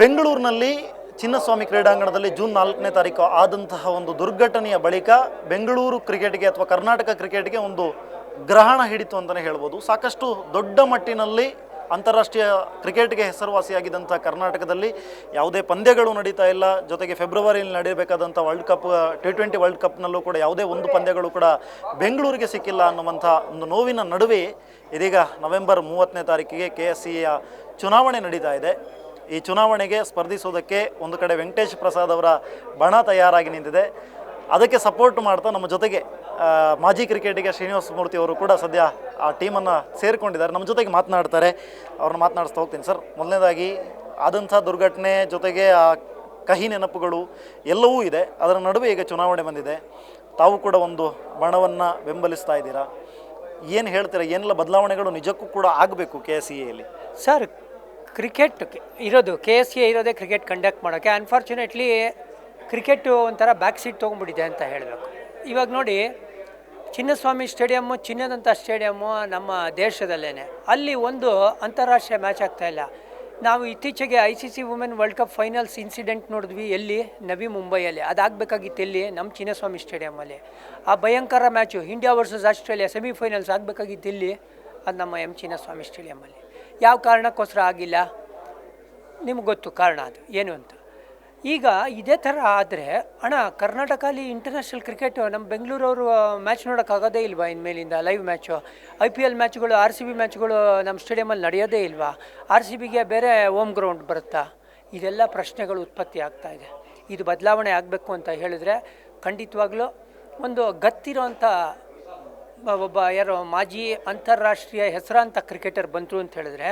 ಬೆಂಗಳೂರಿನಲ್ಲಿ ಚಿನ್ನಸ್ವಾಮಿ ಕ್ರೀಡಾಂಗಣದಲ್ಲಿ ಜೂನ್ 4ನೇ ತಾರೀಕು ಆದಂತಹ ಒಂದು ದುರ್ಘಟನೆಯ ಬಳಿಕ ಬೆಂಗಳೂರು ಕ್ರಿಕೆಟ್ಗೆ ಅಥವಾ ಕರ್ನಾಟಕ ಕ್ರಿಕೆಟ್ಗೆ ಒಂದು ಗ್ರಹಣ ಹಿಡಿತು ಅಂತಲೇ ಹೇಳ್ಬೋದು. ಸಾಕಷ್ಟು ದೊಡ್ಡ ಮಟ್ಟಿನಲ್ಲಿ ಅಂತಾರಾಷ್ಟ್ರೀಯ ಕ್ರಿಕೆಟ್ಗೆ ಹೆಸರುವಾಸಿಯಾಗಿದ್ದಂಥ ಕರ್ನಾಟಕದಲ್ಲಿ ಯಾವುದೇ ಪಂದ್ಯಗಳು ನಡೀತಾ ಇಲ್ಲ. ಜೊತೆಗೆ ಫೆಬ್ರವರಿಯಲ್ಲಿ ನಡೆಯಬೇಕಾದಂಥ ವರ್ಲ್ಡ್ ಕಪ್ T20 ವರ್ಲ್ಡ್ ಕಪ್ನಲ್ಲೂ ಕೂಡ ಯಾವುದೇ ಒಂದು ಪಂದ್ಯಗಳು ಕೂಡ ಬೆಂಗಳೂರಿಗೆ ಸಿಕ್ಕಿಲ್ಲ ಅನ್ನುವಂಥ ಒಂದು ನೋವಿನ ನಡುವೆ ಇದೀಗ ನವೆಂಬರ್ 30ನೇ ತಾರೀಕಿಗೆ KSCA ಚುನಾವಣೆ ನಡೀತಾ ಇದೆ. ಈ ಚುನಾವಣೆಗೆ ಸ್ಪರ್ಧಿಸೋದಕ್ಕೆ ಒಂದು ಕಡೆ ವೆಂಕಟೇಶ್ ಪ್ರಸಾದ್ ಅವರ ಬಣ ತಯಾರಾಗಿ ನಿಂತಿದೆ. ಅದಕ್ಕೆ ಸಪೋರ್ಟ್ ಮಾಡ್ತಾ ನಮ್ಮ ಜೊತೆಗೆ ಮಾಜಿ ಕ್ರಿಕೆಟಿಗ ಶ್ರೀನಿವಾಸ ಮೂರ್ತಿ ಅವರು ಕೂಡ ಸದ್ಯ ಆ ಟೀಮನ್ನು ಸೇರಿಕೊಂಡಿದ್ದಾರೆ. ನಮ್ಮ ಜೊತೆಗೆ ಮಾತನಾಡ್ತಾರೆ. ಅವ್ರನ್ನ ಮಾತನಾಡಿಸ್ತಾ ಹೋಗ್ತೀನಿ. ಸರ್, ಮೊದಲನೇದಾಗಿ ಆದಂಥ ದುರ್ಘಟನೆ ಜೊತೆಗೆ ಆ ಕಹಿ ನೆನಪುಗಳು ಎಲ್ಲವೂ ಇದೆ. ಅದರ ನಡುವೆ ಈಗ ಚುನಾವಣೆ ಬಂದಿದೆ. ತಾವು ಕೂಡ ಒಂದು ಬಣವನ್ನು ಬೆಂಬಲಿಸ್ತಾ ಇದ್ದೀರಾ. ಏನು ಹೇಳ್ತೀರಾ? ಏನೆಲ್ಲ ಬದಲಾವಣೆಗಳು ನಿಜಕ್ಕೂ ಕೂಡ ಆಗಬೇಕು KSCAಯಲ್ಲಿ? ಸರ್, ಕ್ರಿಕೆಟ್ ಇರೋದು KSCA ಇರೋದೇ ಕ್ರಿಕೆಟ್ ಕಂಡಕ್ಟ್ ಮಾಡೋಕ್ಕೆ. ಅನ್ಫಾರ್ಚುನೇಟ್ಲಿ ಕ್ರಿಕೆಟು ಒಂಥರ ಬ್ಯಾಕ್ ಸೀಟ್ ತೊಗೊಂಡ್ಬಿಟ್ಟಿದೆ ಅಂತ ಹೇಳಬೇಕು. ಇವಾಗ ನೋಡಿ, ಚಿನ್ನಸ್ವಾಮಿ ಸ್ಟೇಡಿಯಮ್ಮು ಚಿನ್ನದಂಥ ಸ್ಟೇಡಿಯಮ್ಮು ನಮ್ಮ ದೇಶದಲ್ಲೇ, ಅಲ್ಲಿ ಒಂದು ಅಂತಾರಾಷ್ಟ್ರೀಯ ಮ್ಯಾಚ್ ಆಗ್ತಾಯಿಲ್ಲ. ನಾವು ಇತ್ತೀಚೆಗೆ ICC women world cup finals incident ನೋಡಿದ್ವಿ. ಎಲ್ಲಿ? ನವಿ ಮುಂಬೈಯಲ್ಲಿ. ಅದಾಗಬೇಕಾಗಿತ್ತು ಎಲ್ಲಿ? ನಮ್ಮ ಚಿನ್ನಸ್ವಾಮಿ ಸ್ಟೇಡಿಯಮ್ಮಲ್ಲಿ. ಆ ಭಯಂಕರ match India versus Australia semifinals ಆಗಬೇಕಾಗಿತ್ತು ಎಲ್ಲಿ? ಅದು ನಮ್ಮ ಚಿನ್ನಸ್ವಾಮಿ ಸ್ಟೇಡಿಯಮ್ಮಲ್ಲಿ. ಯಾವ ಕಾರಣಕ್ಕೋಸ್ಕರ ಆಗಿಲ್ಲ? ನಿಮ್ಗೆ ಗೊತ್ತು ಕಾರಣ ಅದು ಏನು ಅಂತ. ಈಗ ಇದೇ ಥರ ಆದರೆ ಕರ್ನಾಟಕಲ್ಲಿ ಇಂಟರ್ನ್ಯಾಷನಲ್ ಕ್ರಿಕೆಟ್ ನಮ್ಮ ಬೆಂಗಳೂರವರು ಮ್ಯಾಚ್ ನೋಡೋಕ್ಕಾಗೋದೇ ಇಲ್ವಾ ಇನ್ಮೇಲಿಂದ? ಲೈವ್ ಮ್ಯಾಚು IPL ಮ್ಯಾಚ್ಗಳು RCB ಮ್ಯಾಚ್ಗಳು ನಮ್ಮ ಸ್ಟೇಡಿಯಮಲ್ಲಿ ನಡೆಯೋದೇ ಇಲ್ವಾ? RCBಗೆ ಬೇರೆ ಹೋಮ್ ಗ್ರೌಂಡ್ ಬರುತ್ತಾ? ಇದೆಲ್ಲ ಪ್ರಶ್ನೆಗಳು ಉತ್ಪತ್ತಿ ಆಗ್ತಾಯಿದೆ. ಇದು ಬದಲಾವಣೆ ಆಗಬೇಕು ಅಂತ ಹೇಳಿದ್ರೆ ಖಂಡಿತವಾಗ್ಲೂ ಒಂದು ಗತ್ತಿರೋಂಥ ಒಬ್ಬ ಮಾಜಿ ಅಂತಾರಾಷ್ಟ್ರೀಯ ಹೆಸರಾಂತ ಕ್ರಿಕೆಟರ್ ಬಂದರು ಅಂತ ಹೇಳಿದ್ರೆ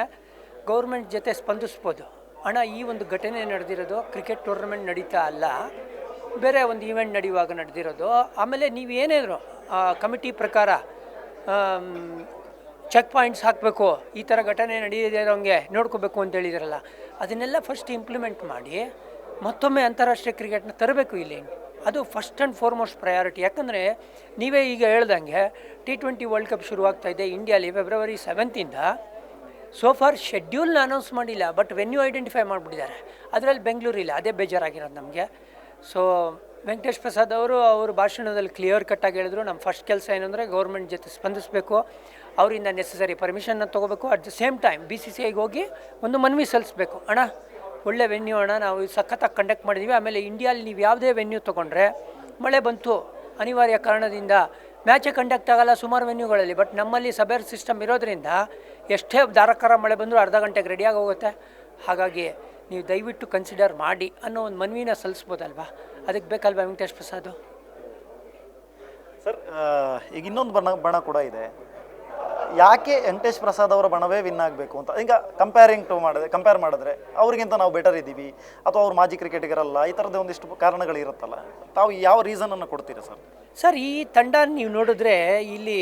ಗೌರ್ಮೆಂಟ್ ಜೊತೆ ಸ್ಪಂದಿಸ್ಬೋದು. ಈ ಒಂದು ಘಟನೆ ನಡೆದಿರೋದು ಕ್ರಿಕೆಟ್ ಟೂರ್ನಮೆಂಟ್ ನಡೀತಾ ಅಲ್ಲ, ಬೇರೆ ಒಂದು ಈವೆಂಟ್ ನಡೆಯುವಾಗ ನಡೆದಿರೋದು. ಆಮೇಲೆ ನೀವು ಏನೇನು ಕಮಿಟಿ ಪ್ರಕಾರ ಚೆಕ್ ಪಾಯಿಂಟ್ಸ್ ಹಾಕಬೇಕು, ಈ ಥರ ಘಟನೆ ನಡೆಯದಿರೋಂಗೆ ನೋಡ್ಕೋಬೇಕು ಅಂತ ಹೇಳಿದಿರಲ್ಲ, ಅದನ್ನೆಲ್ಲ ಫಸ್ಟ್ ಇಂಪ್ಲಿಮೆಂಟ್ ಮಾಡಿ ಮತ್ತೊಮ್ಮೆ ಅಂತಾರಾಷ್ಟ್ರೀಯ ಕ್ರಿಕೆಟ್ನ ತರಬೇಕು ಇಲ್ಲಿ. ಅದು ಫಸ್ಟ್ ಆ್ಯಂಡ್ ಫಾರ್ಮೋಸ್ಟ್ ಪ್ರಯಾರಿಟಿ. ಯಾಕಂದರೆ ನೀವೇ ಈಗ ಹೇಳ್ದಂಗೆ T20 ವರ್ಲ್ಡ್ ಕಪ್ ಶುರುವಾಗ್ತಾಯಿದೆ ಇಂಡಿಯಾಲಿ ಫೆಬ್ರವರಿ 7th. ಸೋಫಾರ್ ಶೆಡ್ಯೂಲ್ನ ಅನೌನ್ಸ್ ಮಾಡಿಲ್ಲ, ಬಟ್ ವೆನ್ಯೂ ಐಡೆಂಟಿಫೈ ಮಾಡಿಬಿಟ್ಟಿದ್ದಾರೆ. ಅದರಲ್ಲಿ ಬೆಂಗಳೂರಿಲ್ಲ. ಅದೇ ಬೇಜಾರಾಗಿರೋದು ನಮಗೆ. ಸೊ ವೆಂಕಟೇಶ್ ಪ್ರಸಾದ್ ಅವರು ಭಾಷಣದಲ್ಲಿ ಕ್ಲಿಯರ್ ಕಟ್ಟಾಗಿ ಹೇಳಿದ್ರು, ನಮ್ಮ ಫಸ್ಟ್ ಕೆಲಸ ಏನಂದರೆ ಗೌರ್ಮೆಂಟ್ ಜೊತೆ ಸ್ಪಂದಿಸಬೇಕು, ಅವರಿಂದ ನೆಸಸರಿ ಪರ್ಮಿಷನ್ನ ತೊಗೋಬೇಕು. ಅಟ್ ದ ಸೇಮ್ ಟೈಮ್ BCCIಗೆ ಹೋಗಿ ಒಂದು ಮನವಿ ಸಲ್ಲಿಸಬೇಕು. ಒಳ್ಳೆ ವೆನ್ಯೂ ನಾವು ಸಖತ್ತಾಗಿ ಕಂಡಕ್ಟ್ ಮಾಡಿದ್ದೀವಿ. ಆಮೇಲೆ ಇಂಡಿಯಾಲಿ ನೀವು ಯಾವುದೇ ವೆನ್ಯೂ ತೊಗೊಂಡ್ರೆ ಮಳೆ ಬಂತು ಅನಿವಾರ್ಯ ಕಾರಣದಿಂದ ಮ್ಯಾಚೇ ಕಂಡಕ್ಟ್ ಆಗೋಲ್ಲ ಸುಮಾರು ವೆನ್ಯೂಗಳಲ್ಲಿ. ಬಟ್ ನಮ್ಮಲ್ಲಿ ಸಬೇರ್ ಸಿಸ್ಟಮ್ ಇರೋದ್ರಿಂದ ಎಷ್ಟೇ ಧಾರಾಕಾರ ಮಳೆ ಬಂದರೂ ಅರ್ಧ ಗಂಟೆಗೆ ರೆಡಿಯಾಗಿ ಹೋಗುತ್ತೆ. ಹಾಗಾಗಿ ನೀವು ದಯವಿಟ್ಟು ಕನ್ಸಿಡರ್ ಮಾಡಿ ಅನ್ನೋ ಒಂದು ಮನವಿನ ಸಲ್ಲಿಸ್ಬೋದಲ್ವಾ? ಅದಕ್ಕೆ ಬೇಕಲ್ವಾ ವೆಂಕಟೇಶ್ ಪ್ರಸಾದ್? ಸರ್, ಈಗ ಇನ್ನೊಂದು ಬಣ ಕೂಡ ಇದೆ. ಯಾಕೆ ವೆಂಕಟೇಶ್ ಪ್ರಸಾದ್ ಅವರ ಬಣವೇ ವಿನ್ ಆಗಬೇಕು ಅಂತ? ಈಗ ಕಂಪೇರ್ ಮಾಡಿದ್ರೆ ಅವ್ರಿಗಿಂತ ನಾವು ಬೆಟರ್ ಇದ್ದೀವಿ ಅಥವಾ ಅವ್ರು ಮಾಜಿ ಕ್ರಿಕೆಟಿಗರಲ್ಲ, ಈ ಥರದ್ದು ಒಂದಿಷ್ಟು ಕಾರಣಗಳಿರುತ್ತಲ್ಲ. ತಾವು ಯಾವ ರೀಸನನ್ನು ಕೊಡ್ತೀರಾ ಸರ್? ಸರ್, ಈ ತಂಡ ನೀವು ನೋಡಿದ್ರೆ ಇಲ್ಲಿ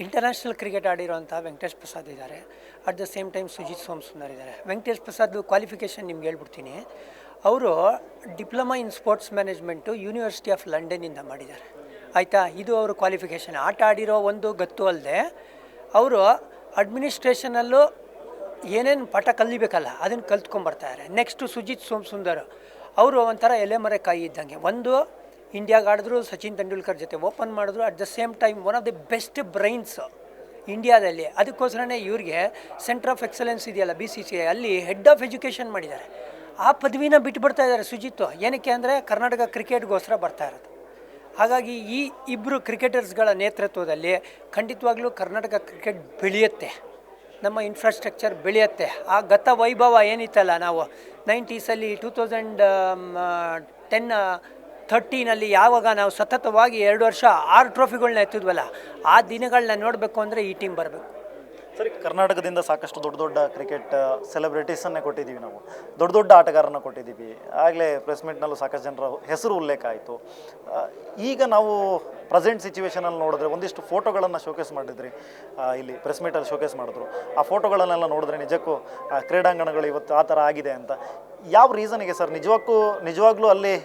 ಇಂಟರ್ನ್ಯಾಷನಲ್ ಕ್ರಿಕೆಟ್ ಆಡಿರೋಂಥ ವೆಂಕಟೇಶ್ ಪ್ರಸಾದ್ ಇದ್ದಾರೆ. At the same time Sujith Somasundar ಇದ್ದಾರೆ. ವೆಂಕಟೇಶ್ ಪ್ರಸಾದ್ ಕ್ವಾಲಿಫಿಕೇಷನ್ ನಿಮ್ಗೆ ಹೇಳ್ಬಿಡ್ತೀನಿ. ಅವರು diploma in sports management university of ಲಂಡನ್ನಿಂದ ಮಾಡಿದ್ದಾರೆ. ಆಯಿತಾ? ಇದು ಅವರು ಕ್ವಾಲಿಫಿಕೇಷನ್. ಆಟ ಆಡಿರೋ ಒಂದು ಗತ್ತು ಅಲ್ಲದೆ ಅವರು ಅಡ್ಮಿನಿಸ್ಟ್ರೇಷನಲ್ಲೂ ಏನೇನು ಪಾಠ ಕಲಿಬೇಕಲ್ಲ ಅದನ್ನು ಕಲ್ತ್ಕೊಂಬರ್ತಾರೆ. ನೆಕ್ಸ್ಟು ಸುಜಿತ್ ಸೋಮಸುಂದರ್ ಅವರು ಒಂಥರ ಎಲೆಮರೆಕಾಯಿ ಇದ್ದಂಗೆ. ಒಂದು ಇಂಡಿಯಾಗೆ ಆಡಿದ್ರು, ಸಚಿನ್ ತೆಂಡೂಲ್ಕರ್ ಜೊತೆ ಓಪನ್ ಮಾಡಿದ್ರು. At the same time one of the best brains ಇಂಡಿಯಾದಲ್ಲಿ. ಅದಕ್ಕೋಸ್ಕರನೇ ಇವ್ರಿಗೆ ಸೆಂಟರ್ ಆಫ್ ಎಕ್ಸಲೆನ್ಸ್ ಇದೆಯಲ್ಲ BCCI, ಅಲ್ಲಿ ಹೆಡ್ ಆಫ್ ಎಜುಕೇಷನ್ ಮಾಡಿದ್ದಾರೆ. ಆ ಪದವಿನ ಬಿಟ್ಟುಬಿಡ್ತಾ ಇದ್ದಾರೆ ಸುಜಿತ್. ಏನಕ್ಕೆ ಅಂದರೆ ಕರ್ನಾಟಕ ಕ್ರಿಕೆಟ್ಗೋಸ್ಕರ ಬರ್ತಾ ಇರೋದು. ಹಾಗಾಗಿ ಈ ಇಬ್ಬರು ಕ್ರಿಕೆಟರ್ಸ್ಗಳ ನೇತೃತ್ವದಲ್ಲಿ ಖಂಡಿತವಾಗ್ಲೂ ಕರ್ನಾಟಕ ಕ್ರಿಕೆಟ್ ಬೆಳೆಯುತ್ತೆ, ನಮ್ಮ ಇನ್ಫ್ರಾಸ್ಟ್ರಕ್ಚರ್ ಬೆಳೆಯುತ್ತೆ. ಆ ಗತ ವೈಭವ ಏನಿತ್ತಲ್ಲ, ನಾವು 90sಲ್ಲಿ 2010-13 ಯಾವಾಗ ನಾವು ಸತತವಾಗಿ 2 ವರ್ಷ 6 ಟ್ರೋಫಿಗಳನ್ನ ಎತ್ತಿದ್ವಲ್ಲ, ಆ ದಿನಗಳನ್ನ ನೋಡಬೇಕು ಅಂದರೆ ಈ ಟೀಮ್ ಬರಬೇಕು. ಸರಿ, ಕರ್ನಾಟಕದಿಂದ ಸಾಕಷ್ಟು ದೊಡ್ಡ ಕ್ರಿಕೆಟ್ ಸೆಲೆಬ್ರಿಟೀಸನ್ನೇ ಕೊಟ್ಟಿದ್ದೀವಿ ನಾವು, ದೊಡ್ಡ ಆಟಗಾರನ ಕೊಟ್ಟಿದ್ದೀವಿ. ಆಗಲೇ ಪ್ರೆಸ್ ಮೀಟ್ನಲ್ಲೂ ಸಾಕಷ್ಟು ಜನರ ಹೆಸರು ಉಲ್ಲೇಖ ಆಯಿತು. ಈಗ ನಾವು ಪ್ರೆಸೆಂಟ್ ಸಿಚುವೇಷನಲ್ಲಿ ನೋಡಿದ್ರೆ ಒಂದಿಷ್ಟು ಫೋಟೋಗಳನ್ನು ಶೋಕೇಸ್ ಮಾಡಿದ್ರಿ, ಇಲ್ಲಿ ಪ್ರೆಸ್ ಮೀಟಲ್ಲಿ ಶೋಕೇಸ್ ಮಾಡಿದ್ರು. ಆ ಫೋಟೋಗಳನ್ನೆಲ್ಲ ನೋಡಿದ್ರೆ ನಿಜಕ್ಕೂ ಕ್ರೀಡಾಂಗಣಗಳು ಇವತ್ತು ಆ ಥರ ಆಗಿದೆ ಅಂತ ಯಾವ ರೀಸನಿಗೆ ಸರ್? ನಿಜವಾಗ್ಲೂ ಅಲ್ಲಿ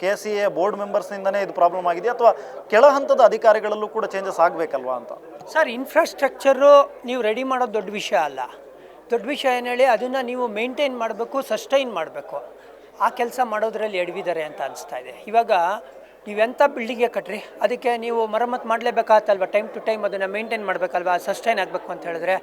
KSCA ಬೋರ್ಡ್ ಮೆಂಬರ್ಸ್ನಿಂದನೇ ಇದು ಪ್ರಾಬ್ಲಮ್ ಆಗಿದೆ ಅಥವಾ ಕೆಳ ಹಂತದ ಅಧಿಕಾರಿಗಳಲ್ಲೂ ಕೂಡ ಚೇಂಜಸ್ ಆಗಬೇಕಲ್ವಾ ಅಂತ? ಸರ್, ಇನ್ಫ್ರಾಸ್ಟ್ರಕ್ಚರು ನೀವು ರೆಡಿ ಮಾಡೋದು ದೊಡ್ಡ ವಿಷಯ ಅಲ್ಲ. ದೊಡ್ಡ ವಿಷಯ ಏನು ಹೇಳಿ, ಅದನ್ನು ನೀವು ಮೇಂಟೈನ್ ಮಾಡಬೇಕು, ಸಸ್ಟೈನ್ ಮಾಡಬೇಕು. ಆ ಕೆಲಸ ಮಾಡೋದ್ರಲ್ಲಿ ಎಡವಿದ್ದಾರೆ ಅಂತ ಅನಿಸ್ತಾ ಇದೆ. ಇವಾಗ ನೀವೆಂಥ ಬಿಲ್ಡಿಂಗೇ ಕಟ್ಟ್ರಿ, ಅದಕ್ಕೆ ನೀವು ಮರಮ್ಮತ್ತು ಮಾಡಲೇಬೇಕಾಗತ್ತಲ್ವ, ಟೈಮ್ ಟು ಟೈಮ್ ಅದನ್ನು ಮೇಂಟೈನ್ ಮಾಡಬೇಕಲ್ವ, ಸಸ್ಟೈನ್ ಆಗಬೇಕು ಅಂತ ಹೇಳಿದ್ರೆ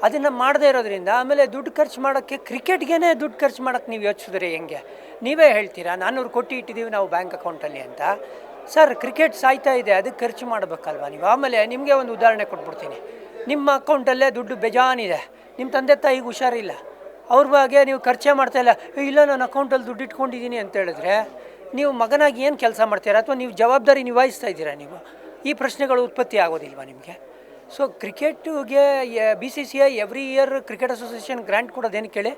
ಅದನ್ನು ಮಾಡದೇ ಇರೋದ್ರಿಂದ ಆಮೇಲೆ ದುಡ್ಡು ಖರ್ಚು ಮಾಡೋಕ್ಕೆ, ಕ್ರಿಕೆಟ್ಗೆ ದುಡ್ಡು ಖರ್ಚು ಮಾಡೋಕ್ಕೆ ನೀವು ಯೋಚಿಸಿದ್ರೆ ಹೆಂಗೆ? ನೀವೇ ಹೇಳ್ತೀರಾ 400 ಕೋಟಿ ಇಟ್ಟಿದ್ದೀವಿ ನಾವು ಬ್ಯಾಂಕ್ ಅಕೌಂಟಲ್ಲಿ ಅಂತ. ಸರ್, ಕ್ರಿಕೆಟ್ ಸಾಯ್ತಾ ಇದೆ, ಅದಕ್ಕೆ ಖರ್ಚು ಮಾಡಬೇಕಲ್ವ ನೀವು. ಆಮೇಲೆ ನಿಮಗೆ ಒಂದು ಉದಾಹರಣೆ ಕೊಟ್ಬಿಡ್ತೀನಿ. ನಿಮ್ಮ ಅಕೌಂಟಲ್ಲೇ ದುಡ್ಡು ಬೇಜಾನಿದೆ, ನಿಮ್ಮ ತಂದೆ ತಾಯಿಗೆ ಹುಷಾರಿಲ್ಲ, ಅವ್ರ ಬಗ್ಗೆ ನೀವು ಖರ್ಚೇ ಮಾಡ್ತಾಯಿಲ್ಲ. ಇಲ್ಲ, ನಾನು ಅಕೌಂಟಲ್ಲಿ ದುಡ್ಡು ಇಟ್ಕೊಂಡಿದ್ದೀನಿ ಅಂತ ಹೇಳಿದ್ರೆ ನೀವು ಮಗನಾಗಿ ಏನು ಕೆಲಸ ಮಾಡ್ತೀರಾ, ಅಥವಾ ನೀವು ಜವಾಬ್ದಾರಿ ನಿಭಾಯಿಸ್ತಾ ಇದ್ದೀರಾ? ನೀವು ಈ ಪ್ರಶ್ನೆಗಳು ಉತ್ಪತ್ತಿ ಆಗೋದಿಲ್ವಾ ನಿಮಗೆ? ಸೊ ಕ್ರಿಕೆಟ್ಗೆ BCCI every year cricket association grant ಕೊಡೋದೇನು ಕೇಳಿ,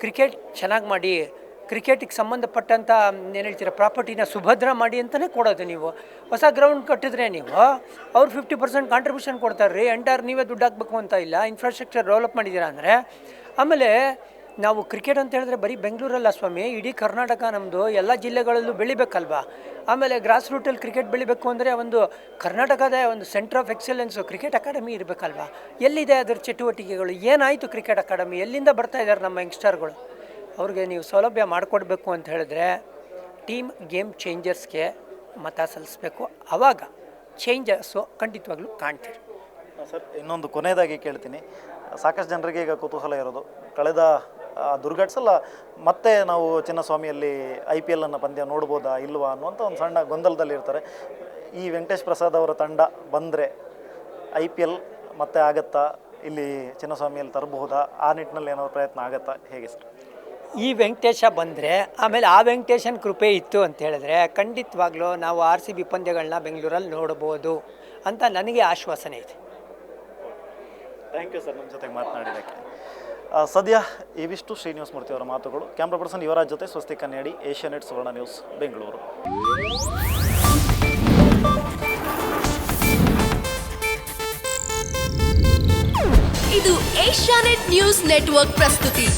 ಕ್ರಿಕೆಟ್ ಚೆನ್ನಾಗಿ ಮಾಡಿ, ಕ್ರಿಕೆಟಿಗೆ ಸಂಬಂಧಪಟ್ಟಂಥ ಏನು ಹೇಳ್ತೀರಾ ಪ್ರಾಪರ್ಟಿನ ಸುಭದ್ರ ಮಾಡಿ ಅಂತಲೇ ಕೊಡೋದು. ನೀವು ಹೊಸ ಗ್ರೌಂಡ್ ಕಟ್ಟಿದ್ರೆ ನೀವು ಅವ್ರು 50% ಕಾಂಟ್ರಿಬ್ಯೂಷನ್ ಕೊಡ್ತಾರೆ ರೀ, ಎಂಟೈರ್ ನೀವೇ ದುಡ್ಡು ಹಾಕಬೇಕು ಅಂತ ಇಲ್ಲ. ಇನ್ಫ್ರಾಸ್ಟ್ರಕ್ಚರ್ ಡೆವಲಪ್ ಮಾಡಿದ್ದೀರಾ ಅಂದರೆ. ಆಮೇಲೆ ನಾವು ಕ್ರಿಕೆಟ್ ಅಂತ ಹೇಳಿದ್ರೆ ಬರೀ ಬೆಂಗಳೂರಲ್ಲ ಸ್ವಾಮಿ, ಇಡೀ ಕರ್ನಾಟಕ ನಮ್ಮದು, ಎಲ್ಲ ಜಿಲ್ಲೆಗಳಲ್ಲೂ ಬೆಳಿಬೇಕಲ್ವಾ. ಆಮೇಲೆ ಗ್ರಾಸ್ ರೂಟಲ್ಲಿ ಕ್ರಿಕೆಟ್ ಬೆಳಿಬೇಕು ಅಂದರೆ ಒಂದು ಕರ್ನಾಟಕದ ಒಂದು ಸೆಂಟರ್ ಆಫ್ ಎಕ್ಸಲೆನ್ಸು ಕ್ರಿಕೆಟ್ ಅಕಾಡೆಮಿ ಇರಬೇಕಲ್ವಾ. ಎಲ್ಲಿದೆ ಅದರ ಚಟುವಟಿಕೆಗಳು, ಏನಾಯಿತು ಕ್ರಿಕೆಟ್ ಅಕಾಡೆಮಿ, ಎಲ್ಲಿಂದ ಬರ್ತಾ ಇದ್ದಾರೆ ನಮ್ಮ ಯಂಗ್ಸ್ಟರ್ಗಳು? ಅವ್ರಿಗೆ ನೀವು ಸೌಲಭ್ಯ ಮಾಡಿಕೊಡ್ಬೇಕು ಅಂತ ಹೇಳಿದ್ರೆ ಟೀಮ್ ಗೇಮ್ ಚೇಂಜರ್ಸ್ಗೆ ಮತ ಸಲ್ಲಿಸಬೇಕು. ಆವಾಗ ಚೇಂಜಸ್ಸು ಖಂಡಿತವಾಗ್ಲೂ ಕಾಣ್ತೀರಿ. ಸರ್, ಇನ್ನೊಂದು ಕೊನೆಯದಾಗಿ ಕೇಳ್ತೀನಿ. ಸಾಕಷ್ಟು ಜನರಿಗೆ ಈಗ ಕುತೂಹಲ ಇರೋದು, ಕಳೆದ ದುರ್ಘಟಿಸಲ್ಲ ಮತ್ತೆ ನಾವು ಚಿನ್ನಸ್ವಾಮಿಯಲ್ಲಿ IPL ಅನ್ನು ಪಂದ್ಯ ನೋಡ್ಬೋದಾ ಇಲ್ವಾ ಅನ್ನುವಂಥ ಒಂದು ಸಣ್ಣ ಗೊಂದಲದಲ್ಲಿ ಇರ್ತಾರೆ. ಈ ವೆಂಕಟೇಶ್ ಪ್ರಸಾದ್ ಅವರ ತಂಡ ಬಂದರೆ IPL ಮತ್ತೆ ಆಗತ್ತಾ, ಇಲ್ಲಿ ಚಿನ್ನಸ್ವಾಮಿಯಲ್ಲಿ ತರಬಹುದಾ, ಆ ನಿಟ್ಟಿನಲ್ಲಿ ಏನಾದರೂ ಪ್ರಯತ್ನ ಆಗತ್ತಾ, ಹೇಗೆ ಸರ್? ಈ ವೆಂಕಟೇಶ ಬಂದರೆ, ಆಮೇಲೆ ಆ ವೆಂಕಟೇಶನ ಕೃಪೆ ಇತ್ತು ಅಂತ ಹೇಳಿದ್ರೆ ಖಂಡಿತವಾಗ್ಲೂ ನಾವು RCB ಪಂದ್ಯಗಳನ್ನ ಬೆಂಗಳೂರಲ್ಲಿ ನೋಡ್ಬೋದು ಅಂತ ನನಗೆ ಆಶ್ವಾಸನೆ ಇದೆ. ಥ್ಯಾಂಕ್ ಯು ಸರ್, ನಮ್ಮ ಜೊತೆಗೆ ಮಾತನಾಡಿದ್ದಕ್ಕೆ. ಸದ್ಯ ಇವಿಷ್ಟು ಶ್ರೀನಿವಾಸ ಮೂರ್ತಿ ಅವರ ಮಾತುಗಳು. ಕ್ಯಾಮ್ರಾ ಪರ್ಸನ್ ಯುವರಾಜ್ ಜೊತೆ ಸ್ವಸ್ತಿ ಕನ್ಯಾಡಿ, ಏಷ್ಯಾನೆಟ್ ಸುವರ್ಣ ನ್ಯೂಸ್, ಬೆಂಗಳೂರು. ಇದು ಏಷ್ಯಾನೆಟ್ ನ್ಯೂಸ್ ನೆಟ್ವರ್ಕ್ ಪ್ರಸ್ತುತಿ.